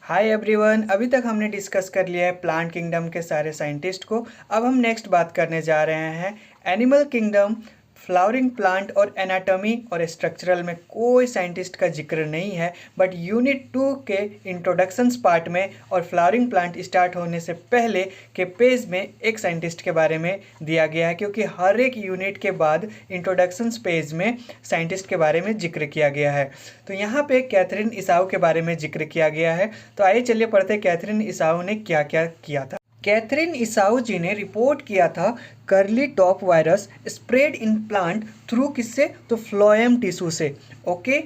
Hi everyone, अभी तक हमने डिस्कस कर लिया है प्लांट किंगडम के सारे साइंटिस्ट को। अब हम नेक्स्ट बात करने जा रहे हैं एनिमल किंगडम, फ्लावरिंग प्लांट और एनाटॉमी और स्ट्रक्चरल में कोई साइंटिस्ट का जिक्र नहीं है, बट यूनिट 2 के इंट्रोडक्शंस पार्ट में और फ्लावरिंग प्लांट स्टार्ट होने से पहले के पेज में एक साइंटिस्ट के बारे में दिया गया है, क्योंकि हर एक यूनिट के बाद इंट्रोडक्शंस पेज में साइंटिस्ट के बारे में जिक्र किया गया है। तो यहाँ पे कैथरीन इसाऊ के बारे में जिक्र किया गया है। तो आइए चलिए पढ़ते हैं कैथरीन इसाऊ ने क्या क्या किया था। कैथरीन इसाऊ जी ने रिपोर्ट किया था curly top virus spread in plant through किससे, तो फ्लोएम टिश्यू से। ओके,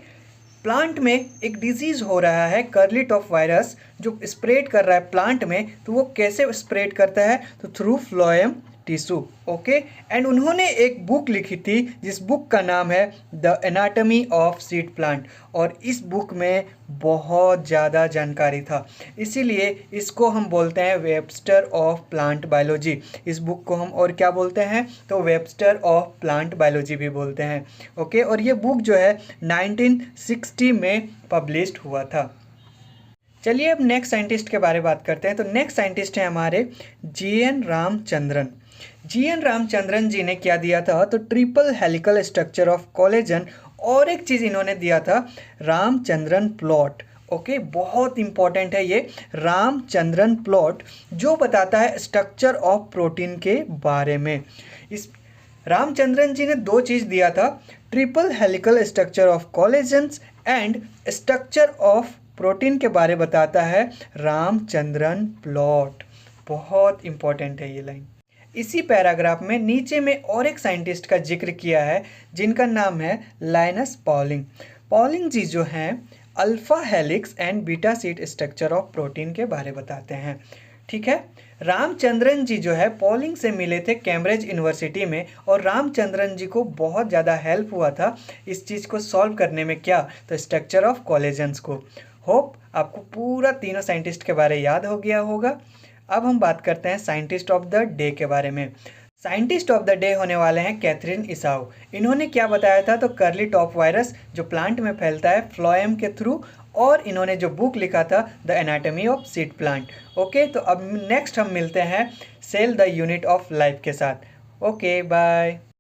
प्लांट में एक डिजीज़ हो रहा है कर्ली टॉप वायरस जो स्प्रेड कर रहा है प्लांट में, तो वो कैसे स्प्रेड करता है, तो through phloem tissue. Okay, and उन्होंने एक बुक लिखी थी जिस बुक का नाम है the anatomy of seed plant, और इस बुक में बहुत ज़्यादा जानकारी था, इसीलिए इसको हम बोलते हैं वेबस्टर ऑफ प्लांट बायोलॉजी। इस बुक को हम और क्या बोलते हैं, तो वेबस्टर ऑफ प्लांट बायोलॉजी भी बोलते हैं। ओके, और ये बुक जो है 1960 में पब्लिश्ड हुआ था। चलिए अब नेक्स्ट साइंटिस्ट के बारे में बात करते हैं। तो नेक्स्ट साइंटिस्ट है हमारे जी.एन. रामचंद्रन। जी.एन. रामचंद्रन जी ने क्या दिया था, तो triple helical structure of collagen, और एक चीज़ इन्होंने दिया था रामचंद्रन प्लॉट। ओके, बहुत इंपॉर्टेंट है ये रामचंद्रन प्लॉट, जो बताता है स्ट्रक्चर ऑफ प्रोटीन के बारे में। इस रामचंद्रन जी ने दो चीज़ दिया था, triple helical structure of collagens and structure of protein के बारे बताता है रामचंद्रन प्लॉट। बहुत इंपॉर्टेंट है ये लाइन। इसी पैराग्राफ में नीचे में और एक साइंटिस्ट का जिक्र किया है जिनका नाम है लाइनस पॉलिंग। पॉलिंग जी जो हैं alpha helix and beta sheet structure of protein के बारे बताते हैं। ठीक है, रामचंद्रन जी जो है पॉलिंग से मिले थे कैम्ब्रिज यूनिवर्सिटी में, और रामचंद्रन जी को बहुत ज़्यादा हेल्प हुआ था इस चीज़ को सॉल्व करने में, क्या, तो स्ट्रक्चर ऑफ कोलेजन्स को। होप आपको पूरा तीनों साइंटिस्ट के बारे याद हो गया होगा। अब हम बात करते हैं साइंटिस्ट ऑफ द डे के बारे में। साइंटिस्ट ऑफ द डे होने वाले हैं कैथरीन इसाऊ। इन्होंने क्या बताया था, तो कर्ली टॉप वायरस जो प्लांट में फैलता है फ्लोएम के थ्रू, और इन्होंने जो बुक लिखा था the anatomy of seed plant. Okay, तो अब नेक्स्ट हम मिलते हैं cell the unit of life के साथ। Okay, bye.